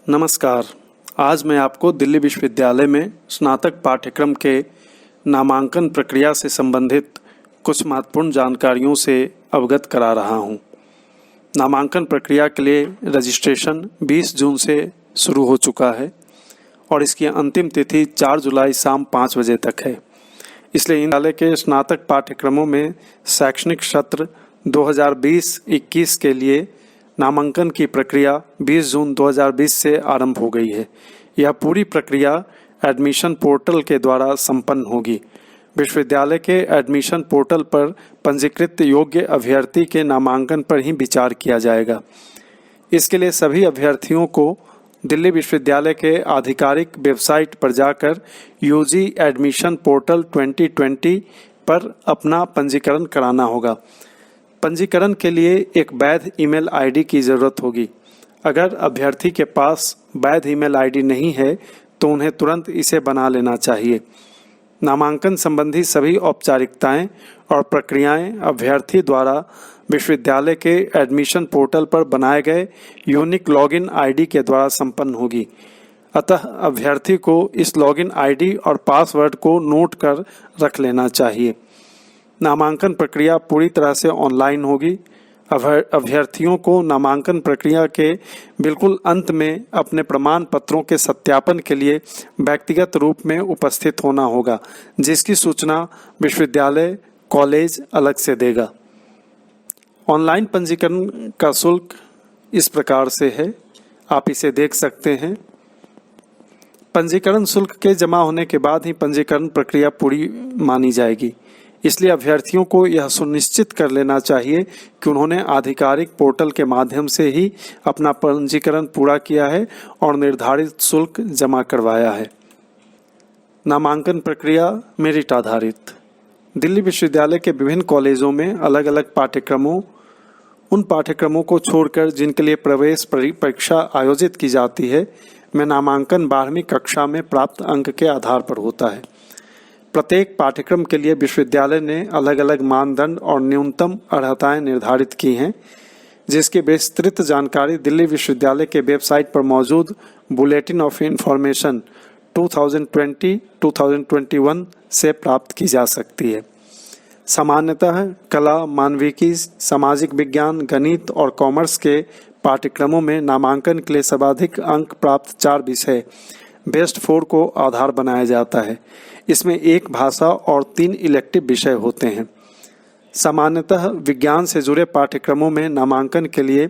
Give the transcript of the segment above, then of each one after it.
नमस्कार। आज मैं आपको दिल्ली विश्वविद्यालय में स्नातक पाठ्यक्रम के नामांकन प्रक्रिया से संबंधित कुछ महत्वपूर्ण जानकारियों से अवगत करा रहा हूं। नामांकन प्रक्रिया के लिए रजिस्ट्रेशन 20 जून से शुरू हो चुका है और इसकी अंतिम तिथि 4 जुलाई शाम 5 बजे तक है। इसलिए विश्वविद्यालय के स्नातक पाठ्यक्रमों में शैक्षणिक सत्र 2020-21 के लिए नामांकन की प्रक्रिया 20 जून 2020 से आरंभ हो गई है। यह पूरी प्रक्रिया एडमिशन पोर्टल के द्वारा संपन्न होगी। विश्वविद्यालय के एडमिशन पोर्टल पर पंजीकृत योग्य अभ्यर्थी के नामांकन पर ही विचार किया जाएगा। इसके लिए सभी अभ्यर्थियों को दिल्ली विश्वविद्यालय के आधिकारिक वेबसाइट पर जाकर यूजी एडमिशन पोर्टल 2020 पर अपना पंजीकरण कराना होगा। पंजीकरण के लिए एक वैध ईमेल आईडी की ज़रूरत होगी। अगर अभ्यर्थी के पास वैध ईमेल आईडी नहीं है तो उन्हें तुरंत इसे बना लेना चाहिए। नामांकन संबंधी सभी औपचारिकताएं और प्रक्रियाएं अभ्यर्थी द्वारा विश्वविद्यालय के एडमिशन पोर्टल पर बनाए गए यूनिक लॉगिन आईडी के द्वारा संपन्न होगी। अतः अभ्यर्थी को इस लॉगिन आईडी और पासवर्ड को नोट कर रख लेना चाहिए। नामांकन प्रक्रिया पूरी तरह से ऑनलाइन होगी। अभ्यर्थियों को नामांकन प्रक्रिया के बिल्कुल अंत में अपने प्रमाण पत्रों के सत्यापन के लिए व्यक्तिगत रूप में उपस्थित होना होगा, जिसकी सूचना विश्वविद्यालय कॉलेज अलग से देगा। ऑनलाइन पंजीकरण का शुल्क इस प्रकार से है, आप इसे देख सकते हैं। पंजीकरण शुल्क के जमा होने के बाद ही पंजीकरण प्रक्रिया पूरी मानी जाएगी। इसलिए अभ्यर्थियों को यह सुनिश्चित कर लेना चाहिए कि उन्होंने आधिकारिक पोर्टल के माध्यम से ही अपना पंजीकरण पूरा किया है और निर्धारित शुल्क जमा करवाया है। नामांकन प्रक्रिया मेरिट आधारित। दिल्ली विश्वविद्यालय के विभिन्न कॉलेजों में अलग अलग उन पाठ्यक्रमों को छोड़कर जिनके लिए प्रवेश परीक्षा आयोजित की जाती है, में नामांकन 12वीं कक्षा में प्राप्त अंक के आधार पर होता है। प्रत्येक पाठ्यक्रम के लिए विश्वविद्यालय ने अलग अलग मानदंड और न्यूनतम अर्हताएं निर्धारित की हैं, जिसकी विस्तृत जानकारी दिल्ली विश्वविद्यालय के वेबसाइट पर मौजूद बुलेटिन ऑफ इंफॉर्मेशन 2020-2021 से प्राप्त की जा सकती है। सामान्यतः कला, मानविकी, सामाजिक विज्ञान, गणित और कॉमर्स के पाठ्यक्रमों में नामांकन के लिए सर्वाधिक अंक प्राप्त 4 विषय बेस्ट 4 को आधार बनाया जाता है। इसमें 1 भाषा और 3 इलेक्टिव विषय होते हैं। सामान्यतः विज्ञान से जुड़े पाठ्यक्रमों में नामांकन के लिए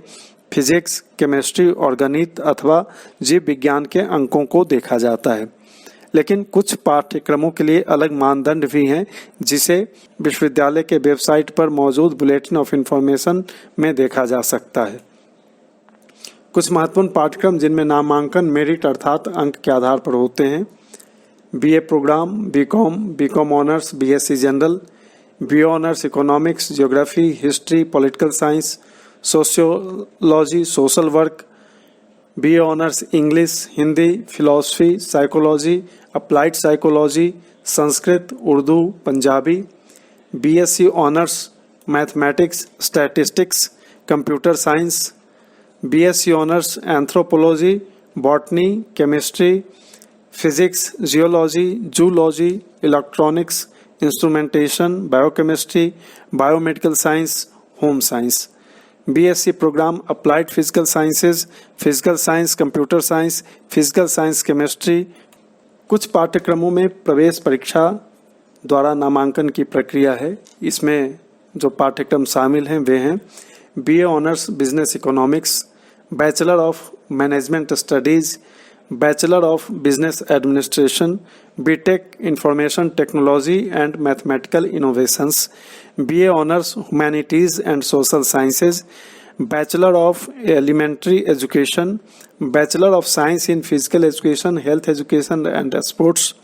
फिजिक्स, केमिस्ट्री और गणित अथवा जीव विज्ञान के अंकों को देखा जाता है। लेकिन कुछ पाठ्यक्रमों के लिए अलग मानदंड भी हैं, जिसे विश्वविद्यालय के वेबसाइट पर मौजूद बुलेटिन ऑफ इंफॉर्मेशन में देखा जा सकता है। कुछ महत्वपूर्ण पाठ्यक्रम जिनमें नामांकन मेरिट अर्थात अंक के आधार पर होते हैं: BA programme, BCom honours, BSc general, BA honours economics, geography, history, political science, sociology, social work, BA honours English, Hindi, philosophy, psychology, applied psychology, Sanskrit, Urdu, Punjabi, BSc honours mathematics, statistics, computer science, BSc honours anthropology, botany, chemistry, physics, geology, zoology, electronics, instrumentation, biochemistry, biomedical science, home science. BSc programme applied physical sciences, physical science, computer science, physical science, chemistry. कुछ पाठ्यक्रमों में प्रवेश परीक्षा द्वारा नामांकन की प्रक्रिया है। इसमें जो पाठ्यक्रम शामिल हैं वे हैं: BA honours business economics, bachelor of management studies, bachelor of business administration, BTech information technology and mathematical innovations, BA honours humanities and social sciences, bachelor of elementary education, bachelor of science in physical education, health education and sports,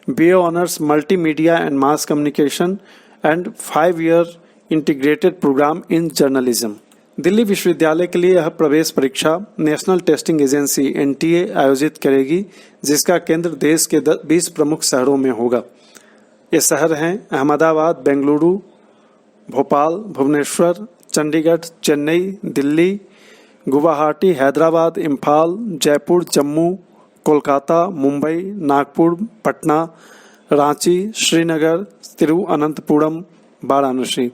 BA honours multimedia and mass communication and 5-year integrated programme in journalism. Delhi विश्वविद्यालय के लिए यह प्रवेश परीक्षा national testing agency NTA आयोजित करेगी, जिसका केंद्र देश के 20 प्रमुख शहरों में होगा। ये शहर हैं अहमदाबाद, बेंगलुरु, भोपाल, भुवनेश्वर, चंडीगढ़, चेन्नई, दिल्ली, गुवाहाटी, हैदराबाद, इम्फाल, जयपुर, जम्मू, कोलकाता, मुंबई, नागपुर, पटना, रांची, श्रीनगर, तिरुवनंतपुरम, वाराणसी।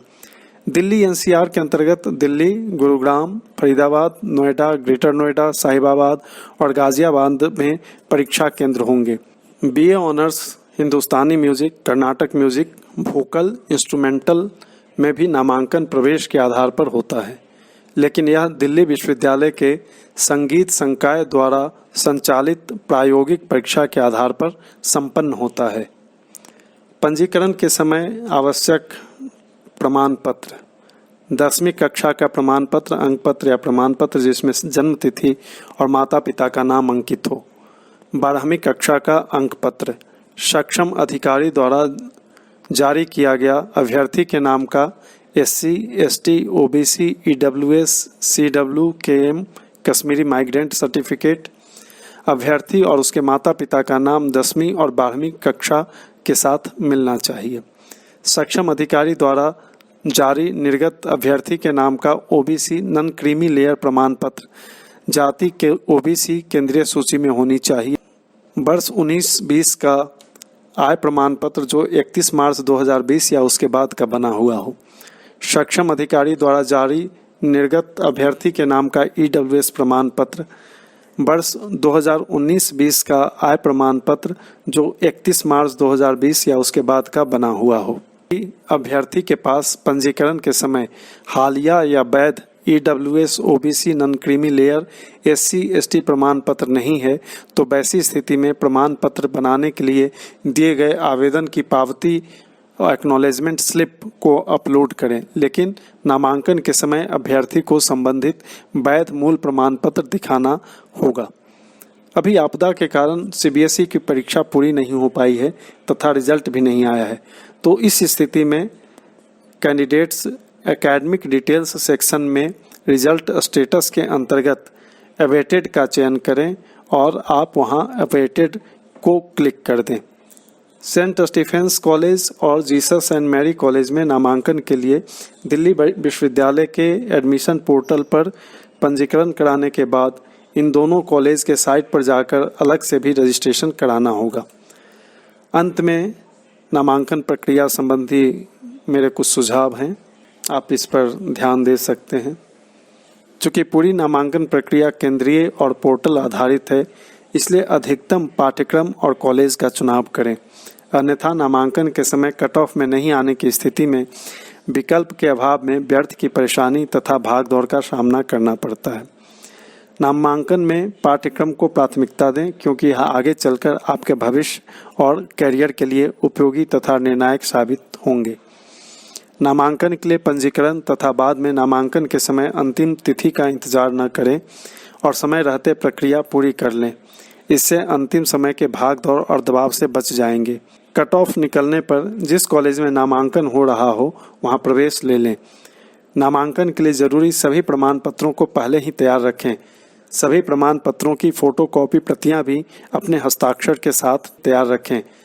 दिल्ली एनसीआर के अंतर्गत दिल्ली, गुरुग्राम, फरीदाबाद, नोएडा, ग्रेटर नोएडा, साहिबाबाद और गाजियाबाद में परीक्षा केंद्र होंगे। BA honours Hindustani music, Carnatic music, vocal, instrumental में भी नामांकन प्रवेश के आधार पर होता है, लेकिन यह दिल्ली विश्वविद्यालय के संगीत संकाय द्वारा संचालित प्रायोगिक परीक्षा के आधार पर संपन्न होता है। पंजीकरण के समय आवश्यक प्रमाण पत्र: 10वीं कक्षा का प्रमाण पत्र, अंक पत्र या प्रमाण पत्र जिसमें जन्म तिथि और माता पिता का नाम अंकित हो। 12वीं कक्षा का अंक पत्र, सक्षम अधिकारी द्वारा जारी किया गया अभ्यर्थी के नाम का SC, ST, OBC, EWS, CW, KM, Kashmiri migrant certificate. अभ्यर्थी और उसके माता पिता का नाम 10वीं और 12वीं कक्षा के साथ मिलना चाहिए। सक्षम अधिकारी द्वारा जारी निर्गत अभ्यर्थी के नाम का OBC नॉन क्रीमी लेयर प्रमाण पत्र जाति के OBC केंद्रीय सूची में होनी चाहिए। वर्ष 19-20 का आय प्रमाण पत्र जो 31 मार्च 2020 या उसके बाद का बना हुआ हो। सक्षम अधिकारी द्वारा जारी निर्गत अभ्यर्थी के नाम का EWS प्रमाण पत्र वर्ष 2019-20 का आय प्रमाण पत्र जो 31 मार्च 2020 या उसके बाद का बना हुआ हो। अभ्यर्थी के पास पंजीकरण के समय हालिया या वैध EWS, OBC non creamy layer, SC, ST प्रमाण पत्र नहीं है तो वैसी स्थिति में प्रमाण पत्र बनाने के लिए दिए गए आवेदन की पावती और एक्नॉलेजमेंट स्लिप को अपलोड करें, लेकिन नामांकन के समय अभ्यर्थी को संबंधित वैध मूल प्रमाण पत्र दिखाना होगा। अभी आपदा के कारण CBSE की परीक्षा पूरी नहीं हो पाई है तथा रिजल्ट भी नहीं आया है, तो इस स्थिति में कैंडिडेट्स एकेडमिक डिटेल्स सेक्शन में रिजल्ट स्टेटस के अंतर्गत अवेटेड का चयन करें और आप वहां अवेटेड को क्लिक कर दें। सेंट स्टीफेंस कॉलेज और जीसस एंड मैरी कॉलेज में नामांकन के लिए दिल्ली विश्वविद्यालय के एडमिशन पोर्टल पर पंजीकरण कराने के बाद इन दोनों कॉलेज के साइट पर जाकर अलग से भी रजिस्ट्रेशन कराना होगा। अंत में नामांकन प्रक्रिया संबंधी मेरे कुछ सुझाव हैं, आप इस पर ध्यान दे सकते हैं। चूँकि पूरी नामांकन प्रक्रिया केंद्रीय और पोर्टल आधारित है, इसलिए अधिकतम पाठ्यक्रम और कॉलेज का चुनाव करें, अन्यथा नामांकन के समय कट ऑफ में नहीं आने की स्थिति में विकल्प के अभाव में व्यर्थ की परेशानी तथा भाग दौड़ का सामना करना पड़ता है। नामांकन में पाठ्यक्रम को प्राथमिकता दें क्योंकि यह आगे चलकर आपके भविष्य और कैरियर के लिए उपयोगी तथा निर्णायक साबित होंगे। नामांकन के लिए पंजीकरण तथा बाद में नामांकन के समय अंतिम तिथि का इंतजार न करें और समय रहते प्रक्रिया पूरी कर लें। इससे अंतिम समय के भाग दौड़ और दबाव से बच जाएंगे। कट ऑफ निकलने पर जिस कॉलेज में नामांकन हो रहा हो वहां प्रवेश ले लें। नामांकन के लिए जरूरी सभी प्रमाण पत्रों को पहले ही तैयार रखें। सभी प्रमाण पत्रों की फोटोकॉपी प्रतियां भी अपने हस्ताक्षर के साथ तैयार रखें।